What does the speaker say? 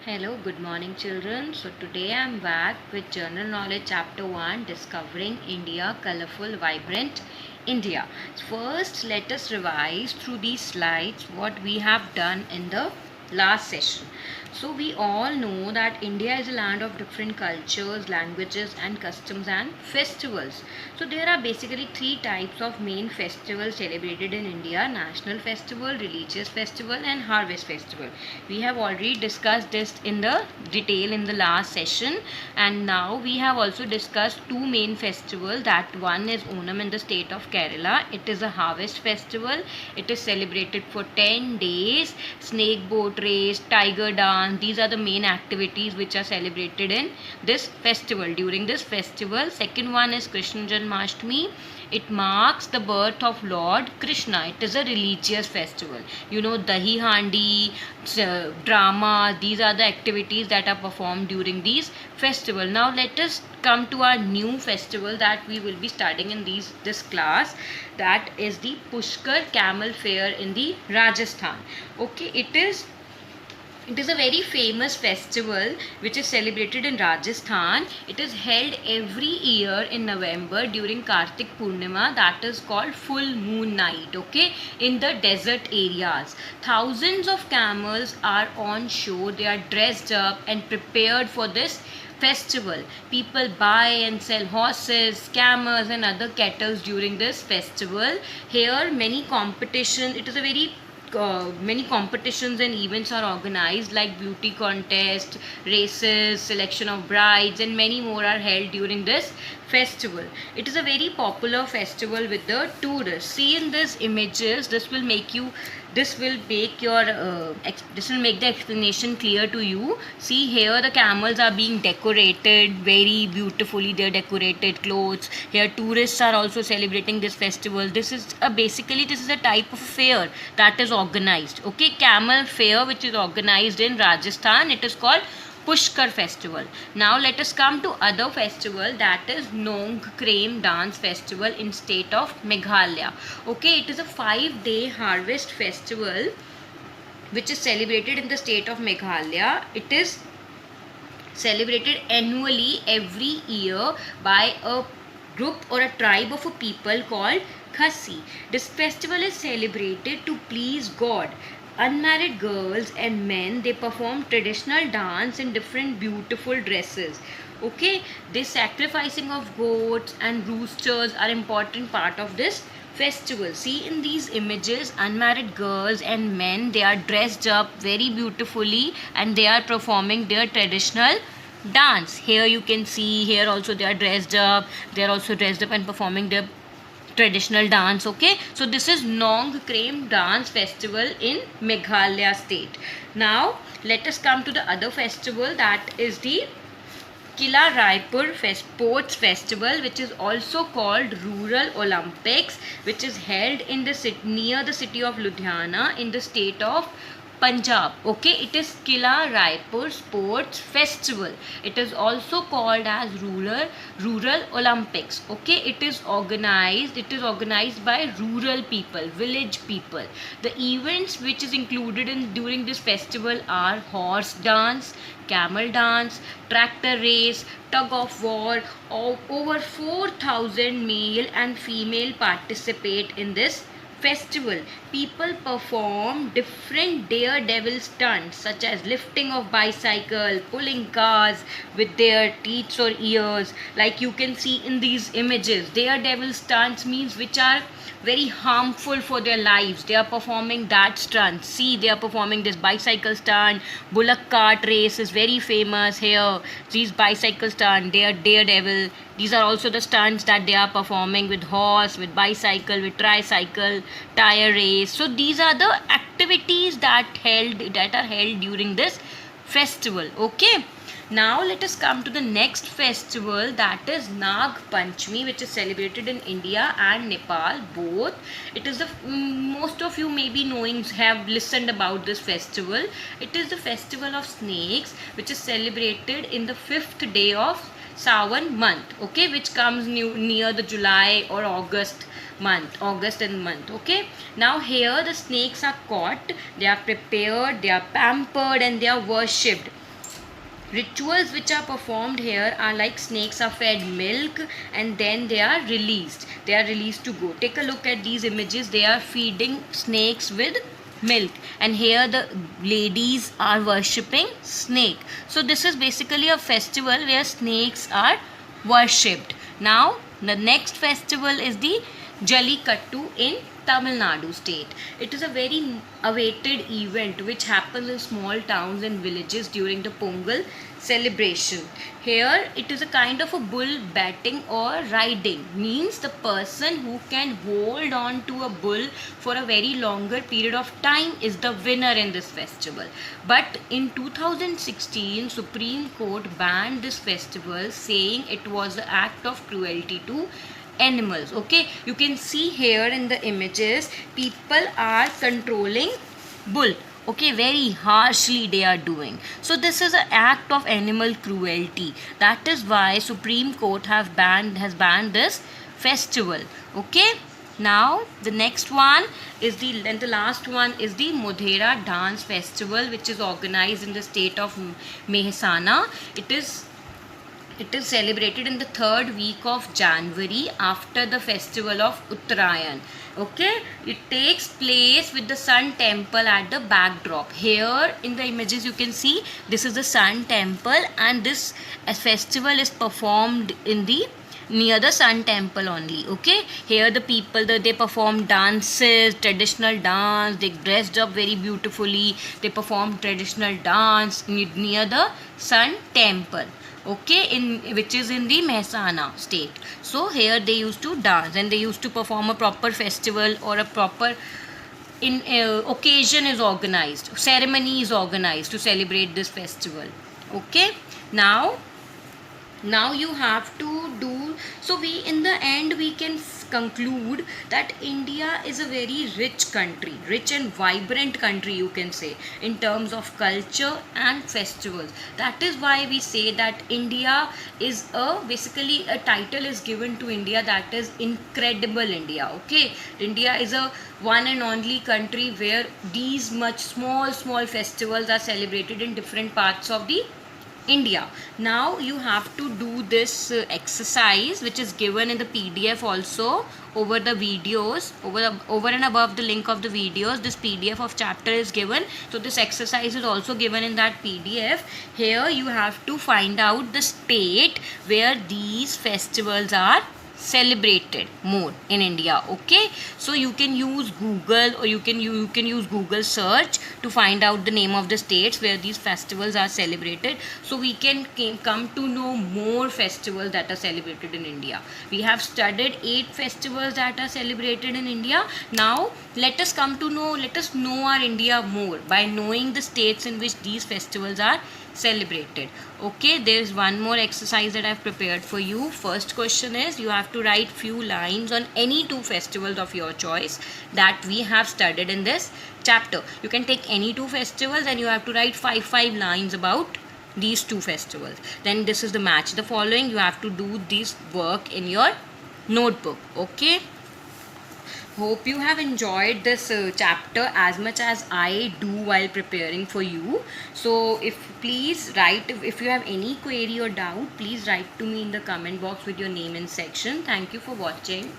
Hello, good morning, children. So, today I am back with General Knowledge Chapter 1 Discovering India, Colorful, Vibrant India. First, let us revise through these slides what we have done in the last session. So, we all know that India is a land of different cultures, languages, and customs and festivals. So, there are basically three types of main festivals celebrated in India: national festival, religious festival, and harvest festival. We have already discussed this in the detail in the last session, and now we have also discussed two main festivals. That one is Onam in the state of Kerala. It is a harvest festival. It is celebrated for 10 days. Snake boat race, tiger dance, these are the main activities which are celebrated in this festival. During this festival, second one is Krishna Janmashtami. It marks the birth of Lord Krishna. It is a religious festival. You know, Dahi Handi, drama, these are the activities that are performed during these festival. Now let us come to our new festival that we will be studying in this class. That is the Pushkar Camel Fair in the Rajasthan. Okay, it is a very famous festival which is celebrated in Rajasthan. It is held every year in November during Kartik Purnima, that is called full moon night, okay, in the desert areas. Thousands of camels are on show. They are dressed up and prepared for this festival. People buy and sell horses, camels, and other cattle during this festival. Here many competition, it is a very many competitions and events are organized, like beauty contest, races, selection of brides, and many more are held during this festival. It is a very popular festival with the tourists. See in these images, this will make the explanation clear to you. See here, the camels are being decorated very beautifully. They're decorated clothes. Here tourists are also celebrating this festival. This is a type of fair that is organized. Okay, camel fair which is organized in Rajasthan. It is called Pushkar festival. Now let us come to other festival, that is Nongkrem dance festival in state of Meghalaya. Okay, it is a 5-day harvest festival which is celebrated in the state of Meghalaya. It is celebrated annually every year by a group or a tribe of a people called Khasi. This festival is celebrated to please God. Unmarried girls and men, they perform traditional dance in different beautiful dresses. Okay, the sacrificing of goats and roosters are important part of this festival. See in these images, unmarried girls and men, they are dressed up very beautifully and they are performing their traditional dance. Here you can see, here also they are dressed up. They are also dressed up and performing their traditional dance. Okay, so this is Nongkrem dance festival in Meghalaya state. Now let us come to the other festival, that is the Kila Raipur Sports Festival, which is also called Rural Olympics, which is held in the near the city of Ludhiana in the state of Punjab. Okay, it is Kila Raipur Sports Festival. It is also called as Rural Olympics. Okay, it is organized by rural people, village people. The events which is included in during this festival are horse dance, camel dance, tractor race, tug of war. Over 4,000 male and female participate in this festival. People perform different daredevil stunts such as lifting of bicycle, pulling cars with their teeth or ears, like you can see in these images. Daredevil stunts means which are very harmful for their lives. They are performing that stunt. See, they are performing this bicycle stunt. Bullock cart race is very famous here. These bicycle stunt, they are daredevil. These are also the stunts that they are performing with horse, with bicycle, with tricycle, tire race. So these are the activities that are held during this festival. Okay. Now let us come to the next festival, that is Nag Panchami, which is celebrated in India and Nepal both. It is most of you may be knowing, have listened about this festival. It is the festival of snakes, which is celebrated in the 5th day of Sawan month, okay, which comes near the July or August and month. Okay, now here the snakes are caught, they are prepared, they are pampered, and they are worshipped. rituals which are performed here are like snakes are fed milk and then they are released. They are released to go. Take a look at these images. They are feeding snakes with milk, and here the ladies are worshipping snake. So this is basically a festival where snakes are worshipped. Now the next festival is the Jallikattu in Tamil Nadu state. It is a very awaited event which happens in small towns and villages during the Pongal celebration. Here it is a kind of a bull batting or riding. Means the person who can hold on to a bull for a very longer period of time is the winner in this festival. But in 2016, Supreme Court banned this festival, saying it was an act of cruelty to animals. Okay, you can see here in the images people are controlling bull. Okay, very harshly they are doing. So this is an act of animal cruelty. That is why Supreme Court has banned this festival. Okay, now the next one is the last one is the Modhera dance festival, which is organized in the state of Mehsana. It is celebrated in the third week of January after the festival of Uttarayan. Okay, it takes place with the Sun Temple at the backdrop. Here in the images you can see this is the Sun Temple, and this festival is performed in the near the Sun Temple only. Okay, here the people they perform dances, traditional dance. They dressed up very beautifully. They perform traditional dance near the Sun Temple. Okay, which is in the Mehsana state. So here they used to dance and they used to perform a proper festival, or a proper occasion is organized, ceremony is organized to celebrate this festival. Okay, now you have to do. So we in the end we can conclude that India is a very rich country, rich and vibrant country, you can say, in terms of culture and festivals. That is why we say that India is basically a title is given to India, that is Incredible India. Okay, India is a one and only country where these much small festivals are celebrated in different parts of the India. Now you have to do this exercise, which is given in the PDF also over the videos, over and above the link of the videos. This PDF of chapter is given. So this exercise is also given in that PDF. Here you have to find out the state where these festivals are celebrated more in India. Okay, so you can use Google, or you can use Google search to find out the name of the states where these festivals are celebrated, so we can come to know more festivals that are celebrated in India. We have studied 8 festivals that are celebrated in India. Now let us know our India more by knowing the states in which these festivals are celebrated. Okay, there is one more exercise that I have prepared for you. First question is, you have to write few lines on any 2 festivals of your choice that we have studied in this chapter. You can take any 2 festivals and you have to write 5 lines about these 2 festivals. Then this is the match the following. You have to do this work in your notebook. Okay, hope you have enjoyed this chapter as much as I do while preparing for you. So if you have any query or doubt, please write to me in the comment box with your name and section. Thank you for watching.